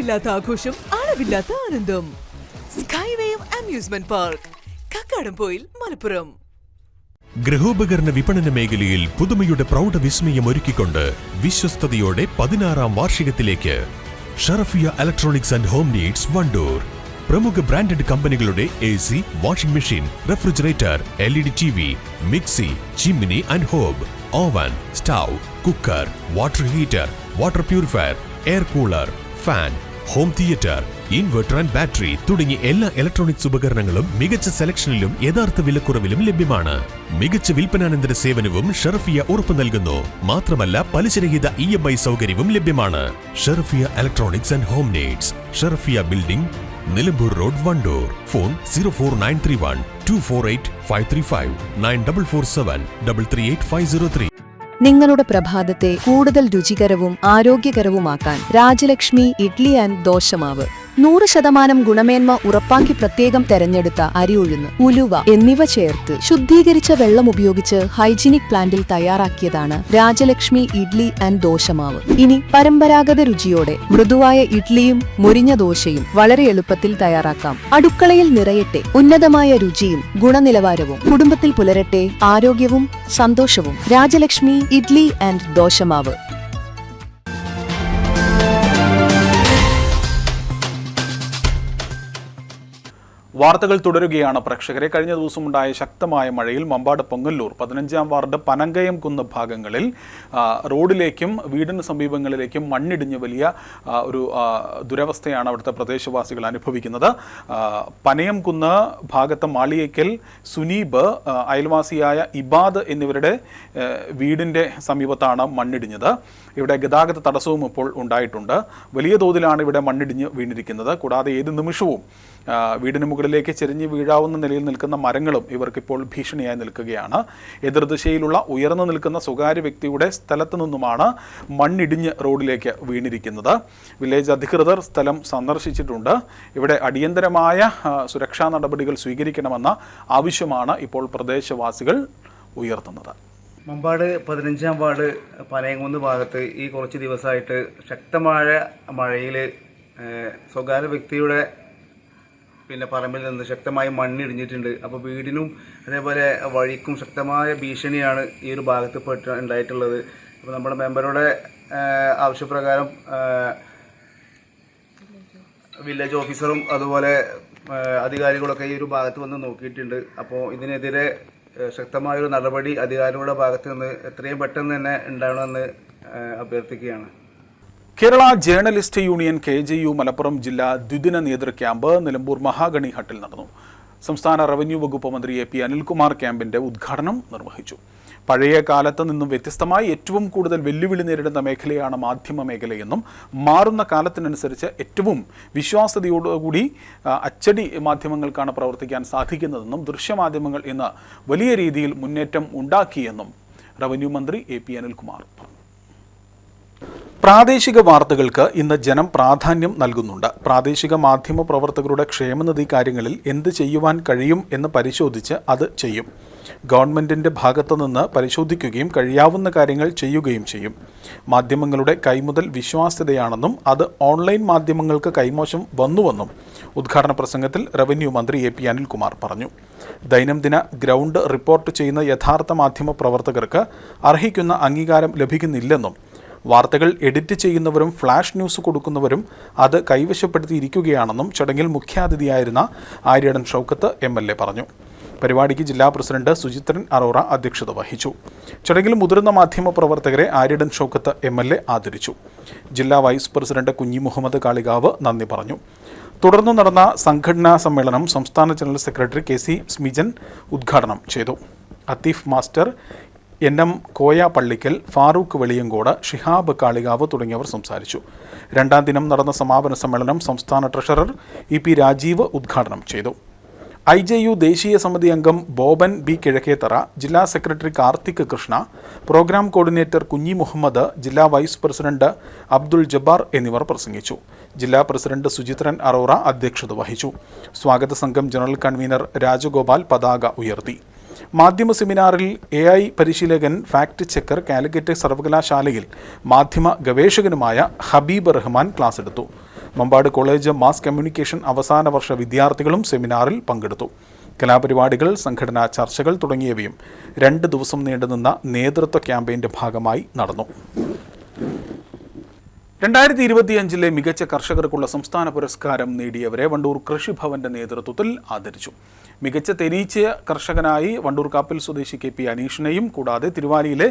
അളവില്ലാത്ത ആഘോഷം, അളവില്ലാത്ത ആനന്ദം. Skywave amusement park, Kakkadampoyil, Malappuram. ഗൃഹോപകരണ വിപണന മേഖലയിൽ പുതുമയുടെ പ്രൗഢ വിസ്മയം ഒരുക്കിക്കൊണ്ട് വിശ്വസ്തയോടെ 16ാം വാർഷികത്തിലേക്ക് Sharafia electronics and home needs Wandoor. പ്രമുഖ ബ്രാൻഡഡ് കമ്പനികളുടെ AC, washing machine, refrigerator, LED TV, mixie, chimney and hob, oven, stove, cooker, water heater, water purifier, air cooler, fan, home theatre, inverter and battery തുടങ്ങി എല്ലാ ഇലക്ട്രോണിക്സ് ഉപകരണങ്ങളും മികച്ച സെലക്ഷനിലും യഥാർത്ഥ വിലക്കുറവിലും ലഭ്യമാണ്. മികച്ച വിൽപ്പനാനന്തര സേവനവും ഷറഫിയ ഉറപ്പു നൽകുന്നു. മാത്രമല്ല പലിശരഹിത EMI സൗകര്യവും ലഭ്യമാണ്. Sharafiya electronics and home needs, Sharafiya building, Nilambur road, Wandoor. Phone 04931 248 535 9447 338 503. നിങ്ങളുടെ പ്രഭാതത്തെ കൂടുതൽ രുചികരവും ആരോഗ്യകരവുമാക്കാൻ രാജലക്ഷ്മി ഇഡ്ലി ആൻഡ് ദോശമാവ്. 100% ഗുണമേന്മ ഉറപ്പാക്കി പ്രത്യേകം തെരഞ്ഞെടുത്ത അരി ഉഴുന്ന്, ഉലുവ എന്നിവ ചേർത്ത് ശുദ്ധീകരിച്ച വെള്ളം ഉപയോഗിച്ച് ഹൈജീനിക് പ്ലാന്റിൽ തയ്യാറാക്കിയതാണ് രാജലക്ഷ്മി ഇഡ്ലി ആൻഡ് ദോശമാവ്. ഇനി പരമ്പരാഗത രുചിയോടെ മൃദുവായ ഇഡ്ലിയും മുരിഞ്ഞ ദോശയും വളരെ എളുപ്പത്തിൽ തയ്യാറാക്കാം. അടുക്കളയിൽ നിറയട്ടെ ഉന്നതമായ രുചിയും ഗുണനിലവാരവും. കുടുംബത്തിൽ പുലരട്ടെ ആരോഗ്യവും സന്തോഷവും. രാജലക്ഷ്മി ഇഡ്ലി ആൻഡ് ദോശമാവ്. വാർത്തകൾ തുടരുകയാണ് പ്രേക്ഷകരെ. കഴിഞ്ഞ ദിവസമുണ്ടായ ശക്തമായ മഴയിൽ മമ്പാട് പൊങ്ങല്ലൂർ 15ാം വാർഡ് പനങ്കയം കുന്ന് ഭാഗങ്ങളിൽ റോഡിലേക്കും വീടിന് സമീപങ്ങളിലേക്കും മണ്ണിടിഞ്ഞ് വലിയ ഒരു ദുരവസ്ഥയാണ് അവിടുത്തെ പ്രദേശവാസികൾ അനുഭവിക്കുന്നത്. പനയം കുന്ന് ഭാഗത്ത് മാളിയേക്കൽ സുനീബ്, അയൽവാസിയായ ഇബാദ് എന്നിവരുടെ വീടിൻ്റെ സമീപത്താണ് മണ്ണിടിഞ്ഞത്. ഇവിടെ ഗതാഗത തടസ്സവും ഇപ്പോൾ ഉണ്ടായിട്ടുണ്ട്. വലിയ തോതിലാണ് ഇവിടെ മണ്ണിടിഞ്ഞ് വീണിരിക്കുന്നത്. കൂടാതെ ഏത് നിമിഷവും വീടിന് മുകളിലേക്ക് ചെരിഞ്ഞ് വീഴാവുന്ന നിലയിൽ നിൽക്കുന്ന മരങ്ങളും ഇവർക്കിപ്പോൾ ഭീഷണിയായി നിൽക്കുകയാണ്. എതിർദിശയിലുള്ള ഉയർന്നു നിൽക്കുന്ന സ്വകാര്യ വ്യക്തിയുടെ സ്ഥലത്തു നിന്നുമാണ് മണ്ണിടിഞ്ഞ് റോഡിലേക്ക് വീണിരിക്കുന്നത്. വില്ലേജ് അധികൃതർ സ്ഥലം സന്ദർശിച്ചിട്ടുണ്ട്. ഇവിടെ അടിയന്തരമായ സുരക്ഷാ നടപടികൾ സ്വീകരിക്കണമെന്ന ആവശ്യമാണ് ഇപ്പോൾ പ്രദേശവാസികൾ ഉയർത്തുന്നത്. മമ്പാട് 15ാം വാർഡ് പനയംകുന്ന് ഭാഗത്ത് ഈ കുറച്ച് ദിവസമായിട്ട് ശക്തമായ മഴയിൽ സ്വകാര്യ വ്യക്തിയുടെ പറമ്പിൽ നിന്ന് ശക്തമായി മണ്ണിടിഞ്ഞിട്ടുണ്ട്. അപ്പോൾ വീടിനും അതേപോലെ വഴിക്കും ശക്തമായ ഭീഷണിയാണ് ഈ ഒരു ഭാഗത്ത് ഉണ്ടായിട്ടുള്ളത്. അപ്പോൾ നമ്മുടെ മെമ്പറുടെ ആവശ്യപ്രകാരം വില്ലേജ് ഓഫീസറും അതുപോലെ അധികാരികളൊക്കെ ഈ ഒരു ഭാഗത്ത് വന്ന് നോക്കിയിട്ടുണ്ട്. അപ്പോൾ ഇതിനെതിരെ ശക്തമായൊരു നടപടി അധികാരികളുടെ ഭാഗത്ത് നിന്ന് എത്രയും പെട്ടെന്ന് തന്നെ ഉണ്ടാവണമെന്ന് അഭ്യർത്ഥിക്കുകയാണ്. Kerala journalist union KJU Malappuram ജില്ലാ ദ്വിദിന നേതൃ ക്യാമ്പ് നിലമ്പൂർ മഹാഗണി ഹട്ടിൽ നടന്നു. സംസ്ഥാന റവന്യൂ വകുപ്പ് മന്ത്രി AP അനിൽകുമാർ ക്യാമ്പിന്റെ ഉദ്ഘാടനം നിർവഹിച്ചു. പഴയ കാലത്ത് നിന്നും വ്യത്യസ്തമായി ഏറ്റവും കൂടുതൽ വെല്ലുവിളി നേരിടുന്ന മേഖലയാണ് മാധ്യമ മേഖലയെന്നും മാറുന്ന കാലത്തിനനുസരിച്ച് ഏറ്റവും വിശ്വാസ്യതയോടുകൂടി അച്ചടി മാധ്യമങ്ങൾക്കാണ് പ്രവർത്തിക്കാൻ സാധിക്കുന്നതെന്നും ദൃശ്യമാധ്യമങ്ങൾ ഇന്ന് വലിയ രീതിയിൽ മുന്നേറ്റം ഉണ്ടാക്കിയെന്നും റവന്യൂ മന്ത്രി AP അനിൽകുമാർ പറഞ്ഞു. പ്രാദേശിക വാർത്തകൾക്ക് ഇന്ന് ജനം പ്രാധാന്യം നൽകുന്നുണ്ട്. പ്രാദേശിക മാധ്യമ പ്രവർത്തകരുടെ ക്ഷേമനിധി കാര്യങ്ങളിൽ എന്ത് ചെയ്യുവാൻ കഴിയും എന്ന് പരിശോധിച്ച് അത് ചെയ്യും. ഗവൺമെൻറ്റിൻ്റെ ഭാഗത്തു നിന്ന് പരിശോധിക്കുകയും കഴിയാവുന്ന കാര്യങ്ങൾ ചെയ്യുകയും ചെയ്യും. മാധ്യമങ്ങളുടെ കൈമുതൽ വിശ്വാസ്യതയാണെന്നും അത് ഓൺലൈൻ മാധ്യമങ്ങൾക്ക് കൈമോശം വന്നുവെന്നും ഉദ്ഘാടന പ്രസംഗത്തിൽ റവന്യൂ മന്ത്രി AP അനിൽകുമാർ പറഞ്ഞു. ദൈനംദിന ഗ്രൗണ്ട് റിപ്പോർട്ട് ചെയ്യുന്ന യഥാർത്ഥ മാധ്യമ പ്രവർത്തകർക്ക് അർഹിക്കുന്ന അംഗീകാരം ലഭിക്കുന്നില്ലെന്നും വാർത്തകൾ എഡിറ്റ് ചെയ്യുന്നവരും ഫ്ലാഷ് ന്യൂസ് കൊടുക്കുന്നവരും അത് കൈവശപ്പെടുത്തിയിരിക്കുകയാണെന്നും ചടങ്ങിൽ മുഖ്യാതിഥിയായിരുന്ന ആര്യടൻ ഷൗക്കത്ത് MLA പറഞ്ഞു. പരിപാടിക്ക് ജില്ലാ പ്രസിഡന്റ് സുചിത്രൻ അറോറ അധ്യക്ഷത വഹിച്ചു. ചടങ്ങിൽ മുതിർന്ന മാധ്യമ പ്രവർത്തകരെ ആര്യടൻ ഷൗക്കത്ത് MLA ആദരിച്ചു. ജില്ലാ വൈസ് പ്രസിഡന്റ് കുഞ്ഞി മുഹമ്മദ് കാളികാവ് നന്ദി പറഞ്ഞു. തുടർന്ന് നടന്ന സംഘടനാ സമ്മേളനം സംസ്ഥാന ജനറൽ സെക്രട്ടറി KC സ്മിജൻ ഉദ്ഘാടനം ചെയ്തു. അത്തീഫ് മാസ്റ്റർ, NM കോയ പള്ളിക്കൽ, ഫാറൂഖ് വെളിയങ്കോട്, ഷിഹാബ് കാളികാവ് തുടങ്ങിയവർ സംസാരിച്ചു. രണ്ടാം ദിനം നടന്ന സമാപന സമ്മേളനം സംസ്ഥാന ട്രഷറർ EP രാജീവ് ഉദ്ഘാടനം ചെയ്തു. IJU ദേശീയ സമിതി അംഗം ബോബൻ B കിഴക്കേത്തറ, ജില്ലാ secretary Karthik Krishna, programme coordinator Kunhi Muhammad, ജില്ലാ വൈസ് പ്രസിഡന്റ് അബ്ദുൾ ജബ്ബാർ എന്നിവർ പ്രസംഗിച്ചു. ജില്ലാ പ്രസിഡന്റ് സുചിത്രൻ അറോറ അധ്യക്ഷത വഹിച്ചു. സ്വാഗത സംഘം ജനറൽ കൺവീനർ രാജഗോപാൽ പതാക ഉയർത്തി. മാധ്യമ സെമിനാറിൽ AI പരിശീലകൻ, ഫാക്ട് ചെക്കർ, കാലിക്കറ്റ് സർവകലാശാലയിൽ മാധ്യമ ഗവേഷകനുമായ ഹബീബ് റഹ്മാൻ ക്ലാസ് എടുത്തു. മമ്പാട് കോളേജ് മാസ് കമ്മ്യൂണിക്കേഷൻ അവസാന വർഷ വിദ്യാർത്ഥികളും സെമിനാറിൽ പങ്കെടുത്തു. കലാപരിപാടികൾ, സംഘടനാ ചർച്ചകൾ തുടങ്ങിയവയും 2 ദിവസം നീണ്ടുനിന്ന നേതൃത്വ ക്യാമ്പയിന്റെ ഭാഗമായി നടന്നു. 2025 മികച്ച കർഷകർക്കുള്ള സംസ്ഥാന പുരസ്കാരം നേടിയവരെ വണ്ടൂർ കൃഷിഭവന്റെ നേതൃത്വത്തിൽ ആദരിച്ചു. മികച്ച തേനീച്ച കർഷകനായി വണ്ടൂർ കാപ്പിൽ സ്വദേശി KP അനീഷിനെയും കൂടാതെ തിരുവാലിയിലെ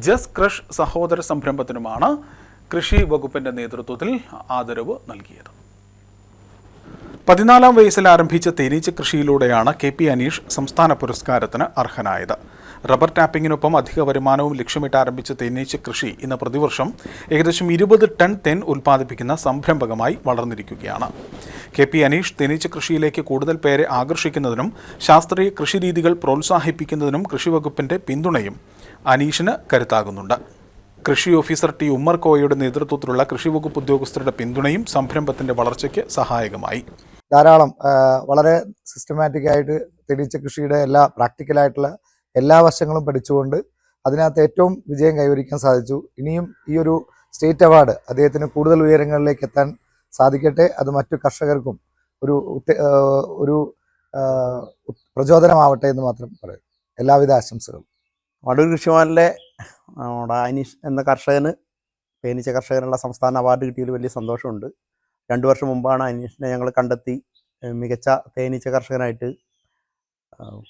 ജസ് ക്രഷ് സഹോദര സംരംഭത്തിനുമാണ് കൃഷി വകുപ്പിന്റെ നേതൃത്വത്തിൽ ആദരവ് നൽകിയത്. 14-ാം വയസ്സിൽ ആരംഭിച്ച തേനീച്ച കൃഷിയിലൂടെയാണ് KP അനീഷ് സംസ്ഥാന പുരസ്കാരത്തിന് അർഹനായത്. റബ്ബർ ടാപ്പിങ്ങിനൊപ്പം അധിക വരുമാനവും ലക്ഷ്യമിട്ട് ആരംഭിച്ച തേനീച്ച കൃഷി ഇന്ന് പ്രതിവർഷം ഏകദേശം 20 ടൺ തേൻ ഉൽപ്പാദിപ്പിക്കുന്ന സംരംഭകമായി വളർന്നിരിക്കുകയാണ്. KP അനീഷ് തേനീച്ച കൃഷിയിലേക്ക് കൂടുതൽ പേരെ ആകർഷിക്കുന്നതിനും ശാസ്ത്രീയ കൃഷിരീതികൾ പ്രോത്സാഹിപ്പിക്കുന്നതിനും കൃഷിവകുപ്പിന്റെ പിന്തുണയും അനീഷിന് കരുത്താകുന്നുണ്ട്. കൃഷി ഓഫീസർ T. ഉമ്മർ കോയയുടെ നേതൃത്വത്തിലുള്ള കൃഷിവകുപ്പ് ഉദ്യോഗസ്ഥരുടെ പിന്തുണയും സംരംഭത്തിന്റെ വളർച്ചയ്ക്ക് സഹായകമായി. ധാരാളം വളരെ സിസ്റ്റമാറ്റിക് ആയിട്ട് തേനീച്ച കൃഷിയുടെ പ്രാക്ടിക്കലായിട്ടുള്ള എല്ലാ വശങ്ങളും പഠിച്ചുകൊണ്ട് അതിനകത്ത് ഏറ്റവും വിജയം കൈവരിക്കാൻ സാധിച്ചു. ഇനിയും ഈ ഒരു സ്റ്റേറ്റ് അവാർഡ് അദ്ദേഹത്തിന് കൂടുതൽ ഉയരങ്ങളിലേക്ക് എത്താൻ സാധിക്കട്ടെ. അത് മറ്റു കർഷകർക്കും ഒരു പ്രചോദനമാവട്ടെ എന്ന് മാത്രം പറയും. എല്ലാവിധ ആശംസകളും. വണ്ടൂർ കൃഷിഭവനിലെ അനീഷ് എന്ന കർഷകന് തേനീച്ച കർഷകനുള്ള സംസ്ഥാന അവാർഡ് കിട്ടിയതിൽ വലിയ സന്തോഷമുണ്ട്. 2 വർഷം മുമ്പാണ് അനീഷിനെ ഞങ്ങൾ കണ്ടെത്തി മികച്ച തേനീച്ച കർഷകനായിട്ട്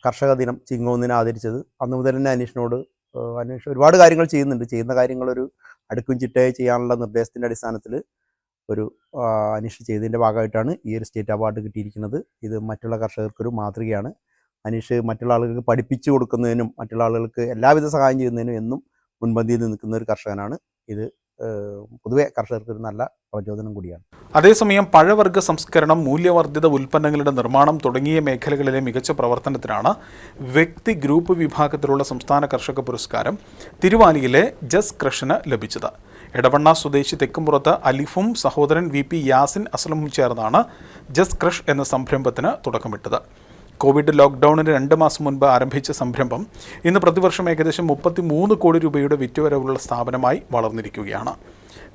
കർഷക ദിനം ചിങ്ങോന്നിനെ ആദരിച്ചത്. അന്ന് മുതൽ തന്നെ അനീഷ് ഒരുപാട് കാര്യങ്ങൾ ചെയ്യുന്ന കാര്യങ്ങളൊരു അടുക്കും ചിട്ടയായി ചെയ്യാനുള്ള നിർദ്ദേശത്തിൻ്റെ അടിസ്ഥാനത്തിൽ അനീഷ് ചെയ്തതിൻ്റെ ഭാഗമായിട്ടാണ് ഈ ഒരു സ്റ്റേറ്റ് അവാർഡ് കിട്ടിയിരിക്കുന്നത്. ഇത് മറ്റുള്ള കർഷകർക്കൊരു മാതൃകയാണ്. അനീഷ് മറ്റുള്ള ആളുകൾക്ക് പഠിപ്പിച്ചു കൊടുക്കുന്നതിനും മറ്റുള്ള ആളുകൾക്ക് എല്ലാവിധ സഹായം ചെയ്യുന്നതിനും എന്നും മുൻപന്തിയിൽ നിൽക്കുന്ന ഒരു കർഷകനാണ്. ഇത് പൊതുവെ കർഷകർക്ക് ഒരു നല്ല പ്രചോദനം കൂടിയാണ്. അതേസമയം പഴവർഗ്ഗ സംസ്കരണം, മൂല്യവർദ്ധിത ഉൽപ്പന്നങ്ങളുടെ നിർമ്മാണം തുടങ്ങിയ മേഖലകളിലെ മികച്ച പ്രവർത്തനത്തിനാണ് വ്യക്തി ഗ്രൂപ്പ് വിഭാഗത്തിലുള്ള സംസ്ഥാന കർഷക പുരസ്കാരം തിരുവാലിയിലെ ജസ് ക്രഷിന് ലഭിച്ചത്. എടവണ്ണ സ്വദേശി തെക്കുംപുറത്ത് അലിഫും സഹോദരൻ VP യാസിൻ അസ്ലമും ചേർന്നാണ് ജസ് ക്രഷ് എന്ന സംരംഭത്തിന് തുടക്കമിട്ടത്. കോവിഡ് ലോക്ക്ഡൌണിന് 2 മാസം മുൻപ് ആരംഭിച്ച സംരംഭം ഇന്ന് പ്രതിവർഷം ഏകദേശം 33 കോടി രൂപയുടെ വിറ്റുവരവുള്ള സ്ഥാപനമായി വളർന്നിരിക്കുകയാണ്.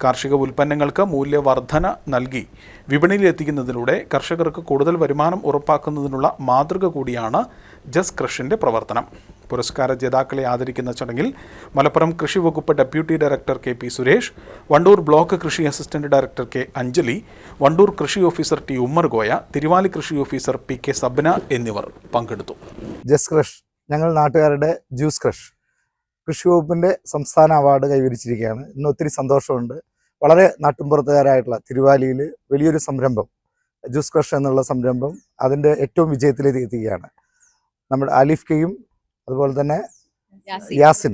കാർഷിക ഉൽപ്പന്നങ്ങൾക്ക് മൂല്യവർധന നൽകി വിപണിയിലെത്തിക്കുന്നതിലൂടെ കർഷകർക്ക് കൂടുതൽ വരുമാനം ഉറപ്പാക്കുന്നതിനുള്ള മാതൃക കൂടിയാണ് ജസ് ക്രഷിൻ്റെ പ്രവർത്തനം. പുരസ്കാര ജേതാക്കളെ ആദരിക്കുന്ന ചടങ്ങിൽ മലപ്പുറം കൃഷി വകുപ്പ് deputy director KP Suresh, Wandoor block കൃഷി assistant director K. Anjali, Wandoor കൃഷി ഓഫീസർ T. ഉമ്മർ കോയ, തിരുവാലി കൃഷി ഓഫീസർ PK സബ്ന എന്നിവർ പങ്കെടുത്തു. ജസ് ക്രഷ് ഞങ്ങൾ നാട്ടുകാരുടെ ജ്യൂസ് ക്രഷ് കൃഷി വകുപ്പിന്റെ സംസ്ഥാന അവാർഡ് കൈവരിച്ചിരിക്കുകയാണ്. ഇന്ന് ഒത്തിരി സന്തോഷമുണ്ട്. വളരെ നാട്ടുമ്പുറത്തുകാരായിട്ടുള്ള തിരുവാലിയിൽ വലിയൊരു സംരംഭം ജ്യൂസ് ക്രഷ് എന്നുള്ള സംരംഭം അതിൻ്റെ ഏറ്റവും വിജയത്തിലേക്ക് എത്തുകയാണ്. നമ്മുടെ ആലിഫ് കെയും അതുപോലെ തന്നെ യാസിൻ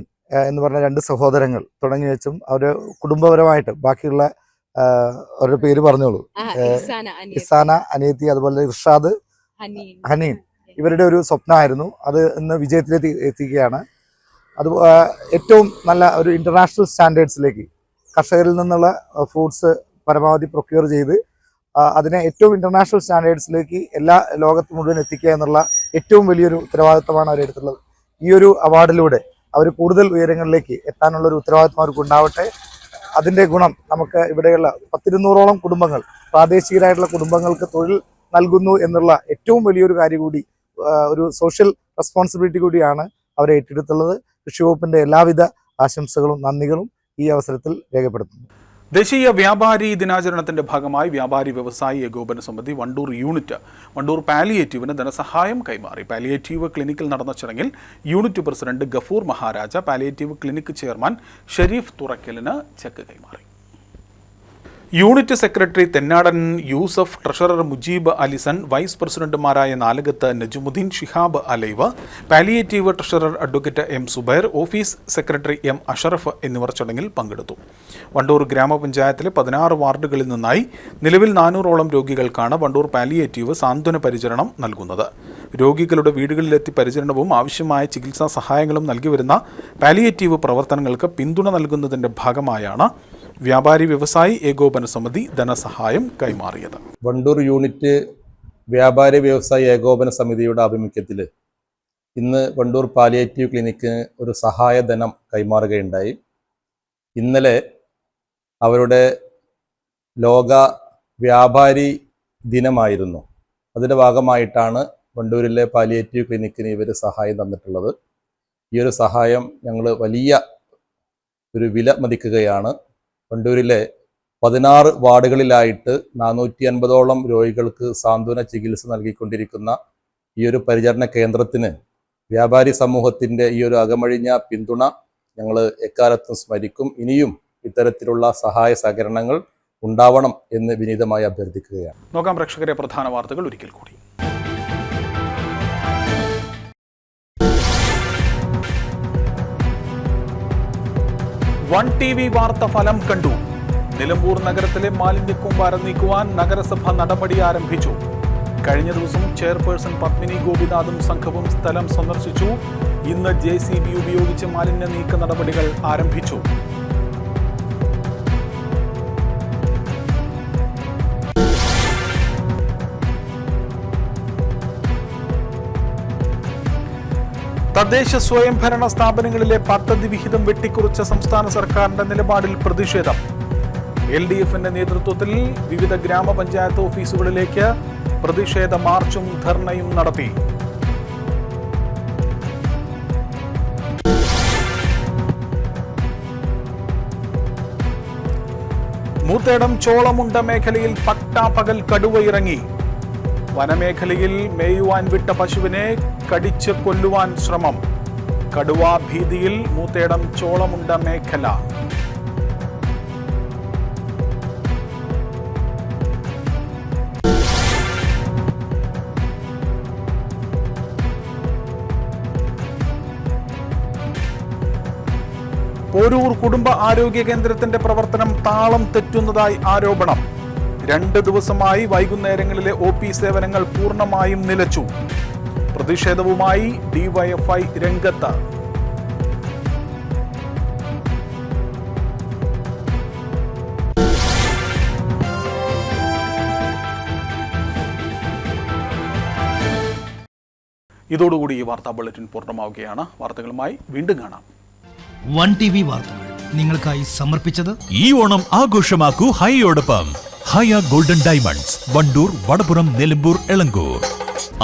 എന്ന് പറഞ്ഞ 2 സഹോദരങ്ങൾ തുടങ്ങി വെച്ചും അവർ കുടുംബപരമായിട്ട് ബാക്കിയുള്ള അവരുടെ പേര് പറഞ്ഞോളൂ. ഇസാന, അനിയത്തി, അതുപോലെ ഇർഷാദ്, ഹനീൻ ഇവരുടെ ഒരു സ്വപ്നമായിരുന്നു. അത് ഇന്ന് വിജയത്തിലേക്ക് എത്തിക്കുകയാണ്. അത് ഏറ്റവും നല്ല ഒരു ഇന്റർനാഷണൽ സ്റ്റാൻഡേർഡ്സിലേക്ക് കർഷകരിൽ നിന്നുള്ള ഫ്രൂട്ട്സ് പരമാവധി പ്രൊക്യൂർ ചെയ്ത് അതിനെ ഏറ്റവും ഇന്റർനാഷണൽ സ്റ്റാൻഡേർഡ്സിലേക്ക് എല്ലാ ലോകത്ത് മുഴുവൻ എത്തിക്കുക എന്നുള്ള ഏറ്റവും വലിയൊരു ഉത്തരവാദിത്തമാണ് അവരെടുത്തുള്ളത്. ഈ ഒരു അവാർഡിലൂടെ അവർ കൂടുതൽ ഉയരങ്ങളിലേക്ക് എത്താനുള്ള ഒരു ഉത്തരവാദിത്തം അവർക്ക് ഉണ്ടാവട്ടെ. അതിൻ്റെ ഗുണം നമുക്ക് ഇവിടെയുള്ള 100-200ഓളം കുടുംബങ്ങൾ, പ്രാദേശികരായിട്ടുള്ള കുടുംബങ്ങൾക്ക് തൊഴിൽ നൽകുന്നു എന്നുള്ള ഏറ്റവും വലിയൊരു കാര്യം കൂടി, ഒരു സോഷ്യൽ റെസ്പോൺസിബിലിറ്റി കൂടിയാണ് അവരെ ഏറ്റെടുത്തുള്ളത്. കൃഷി വകുപ്പിൻ്റെ എല്ലാവിധ ആശംസകളും നന്ദികളും ഈ അവസരത്തിൽ രേഖപ്പെടുത്തുന്നു. ദേശീയ വ്യാപാരി ദിനാചരണത്തിന്റെ ഭാഗമായി വ്യാപാരി വ്യവസായി ഏകോപന സമിതി വണ്ടൂർ യൂണിറ്റ് വണ്ടൂർ പാലിയേറ്റീവിന് ധനസഹായം കൈമാറി. പാലിയേറ്റീവ് ക്ലിനിക്കിൽ നടന്ന ചടങ്ങിൽ unit president Gafoor Maharaja palliative clinic chairman Sharif തുറക്കലിന് ചെക്ക് കൈമാറി. Unit secretary Thennadan Yusuf, treasurer Mujeeb Alison, vice പ്രസിഡന്റുമാരായ Nalakath Najumudheen, Shihab Alive, palliative treasurer advocate M. Subair, office secretary M. Ashraf എന്നിവർ ചടങ്ങിൽ പങ്കെടുത്തു. വണ്ടൂർ ഗ്രാമപഞ്ചായത്തിലെ 16 വാർഡുകളിൽ നിന്നായി നിലവിൽ 400ഓളം രോഗികൾക്കാണ് വണ്ടൂർ പാലിയേറ്റീവ് സാന്ത്വന പരിചരണം നൽകുന്നത്. രോഗികളുടെ വീടുകളിലെത്തി പരിചരണവും ആവശ്യമായ ചികിത്സാ സഹായങ്ങളും നൽകി വരുന്ന പാലിയേറ്റീവ് പ്രവർത്തനങ്ങൾക്ക് പിന്തുണ നൽകുന്നതിന്റെ ഭാഗമായാണ് വ്യാപാരി വ്യവസായി ഏകോപന സമിതി ധനസഹായം കൈമാറിയത്. വണ്ടൂർ യൂണിറ്റ് വ്യാപാരി വ്യവസായി ഏകോപന സമിതിയുടെ ആഭിമുഖ്യത്തിൽ ഇന്ന് വണ്ടൂർ പാലിയേറ്റീവ് ക്ലിനിക്കിന് ഒരു സഹായധനം കൈമാറുകയുണ്ടായി. ഇന്നലെ അവരുടെ ലോക വ്യാപാരി ദിനമായിരുന്നു. അതിൻ്റെ ഭാഗമായിട്ടാണ് വണ്ടൂരിലെ പാലിയേറ്റീവ് ക്ലിനിക്കിന് ഇവർ സഹായം തന്നിട്ടുള്ളത്. ഈ ഒരു സഹായം ഞങ്ങൾ വലിയ ഒരു വില മതിക്കുകയാണ്. വണ്ടൂരിലെ 16 വാർഡുകളിലായിട്ട് 450ഓളം രോഗികൾക്ക് സാന്ത്വന ചികിത്സ നൽകിക്കൊണ്ടിരിക്കുന്ന ഈ ഒരു പരിചരണ കേന്ദ്രത്തിന് വ്യാപാരി സമൂഹത്തിൻ്റെ ഈ ഒരു അകമഴിഞ്ഞ പിന്തുണ ഞങ്ങൾ എക്കാലത്തും സ്മരിക്കും. ഇനിയും ഇത്തരത്തിലുള്ള സഹായ സഹകരണങ്ങൾ ഉണ്ടാവണം എന്ന് വിനീതമായി അഭ്യർത്ഥിക്കുകയാണ്. നോക്കാം പ്രേക്ഷകരെ, പ്രധാന വാർത്തകൾ ഒരിക്കൽ കൂടി. വൺ TV വാർത്ത ഫലം കണ്ടു. നിലമ്പൂർ നഗരത്തിലെ മാലിന്യക്കൂമ്പാരം നീക്കുവാൻ നഗരസഭ നടപടി ആരംഭിച്ചു. കഴിഞ്ഞ ദിവസം ചെയർപേഴ്സൺ പത്മിനി ഗോപിനാഥും സംഘവും സ്ഥലം സന്ദർശിച്ചു. ഇന്ന് JCB ഉപയോഗിച്ച് മാലിന്യ നീക്ക നടപടികൾ ആരംഭിച്ചു. തദ്ദേശ സ്വയംഭരണ സ്ഥാപനങ്ങളിലെ പദ്ധതി വിഹിതം വെട്ടിക്കുറച്ച സംസ്ഥാന സർക്കാരിന്റെ നിലപാടിൽ പ്രതിഷേധം. LDFന്റെ നേതൃത്വത്തിൽ വിവിധ ഗ്രാമപഞ്ചായത്ത് ഓഫീസുകളിലേക്ക് പ്രതിഷേധ മാർച്ചും ധർണയും നടത്തി. മൂത്തേടം ചോളമുണ്ട മേഖലയിൽ പട്ടാപ്പകൽ കടുവ ഇറങ്ങി. വനമേഖലയിൽ മേയുവാൻ വിട്ട പശുവിനെ കടിച്ച് കൊല്ലുവാൻ ശ്രമം. കടുവാ ഭീതിയിൽ മൂത്തേടം ചോളമുണ്ട മേഖല. പോരൂർ കുടുംബ ആരോഗ്യ കേന്ദ്രത്തിന്റെ പ്രവർത്തനം താളം തെറ്റുന്നതായി ആരോപണം. 2 ദിവസമായി വൈകുന്നേരങ്ങളിലെ OP സേവനങ്ങൾ പൂർണ്ണമായും നിലച്ചു. പ്രതിഷേധവുമായി DYFI രംഗത്ത്. ഇതോടുകൂടി ഈ വാർത്താ ബുള്ളറ്റിൻ പൂർണ്ണമാവുകയാണ്. വാർത്തകളുമായി വീണ്ടും കാണാം. വൺ TV വാർത്തകൾ നിങ്ങൾക്കായി സമർപ്പിച്ചത് ഈ ഓണം ആഘോഷമാക്കൂ ഹൈയോടൊപ്പം. ഹയ ഗോൾഡൻ ഡയമണ്ട്സ്, വണ്ടൂർ, വടപുറം, നിലമ്പൂർ, എളങ്കൂർ.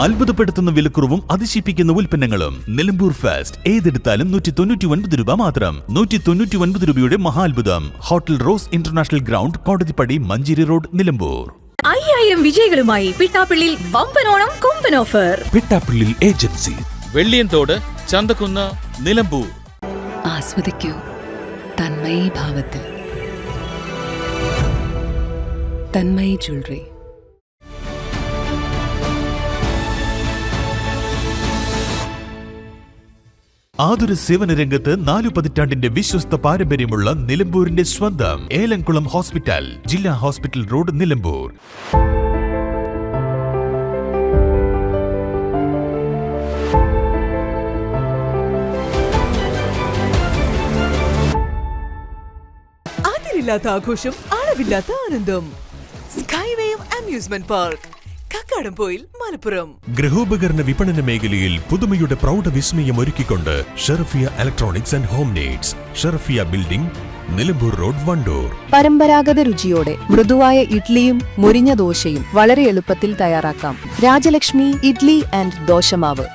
അത്ഭുതപ്പെടുത്തുന്ന വിലക്കുറവും അതിശയിപ്പിക്കുന്ന ഉൽപ്പന്നങ്ങളും. നിലമ്പൂർ ഫെസ്റ്റ് ഏതെടുത്താലും 199 രൂപ മാത്രം. 199 രൂപയുടെ മഹാത്ഭുതം. Hotel rose international ground, Kodathippadi, Manjeri road, Nilambur. 5000 വിജയികളുമായി പിട്ടാപ്പിള്ളിൽ വമ്പനോണം കൊമ്പൻ ഓഫർ. പിട്ടാപ്പിള്ളിൽ ഏജൻസി, വെള്ളിയൻതോട്, ചന്തക്കുന്ന്, നിലമ്പൂർ. ആസ്വദിക്കൂ തന്മയി ഭാവത്തിൽ. തന്മയി ജ്വല്ലറി. ആതുര സേവന രംഗത്ത് 4 പതിറ്റാണ്ടിന്റെ വിശ്വസ്ത പാരമ്പര്യമുള്ള നിലമ്പൂരിന്റെ സ്വന്തം ഏലംകുളം ഹോസ്പിറ്റൽ, ജില്ലാ ഹോസ്പിറ്റൽ റോഡ്, നിലമ്പൂർ. അതിരില്ലാത്ത ആഘോഷം, അളവില്ലാത്ത ആനന്ദം. Skywave amusement park, Kakkadampoyil, Malappuram. ഗൃഹോപകരണ വിപണന മേഖലയിൽ പുതുമയുടെ പ്രൗഢ വിസ്മയം ഒരുക്കിക്കൊണ്ട് Sherafia electronics and home needs, Sherafia building, Nilambur road, Wandoor. പരമ്പരാഗത രുചിയോടെ മൃദുവായ ഇഡ്ലിയും മുരിഞ്ഞ ദോശയും വളരെ എളുപ്പത്തിൽ തയ്യാറാക്കാം. രാജലക്ഷ്മി ഇഡ്ലി ആൻഡ് ദോശമാവ്.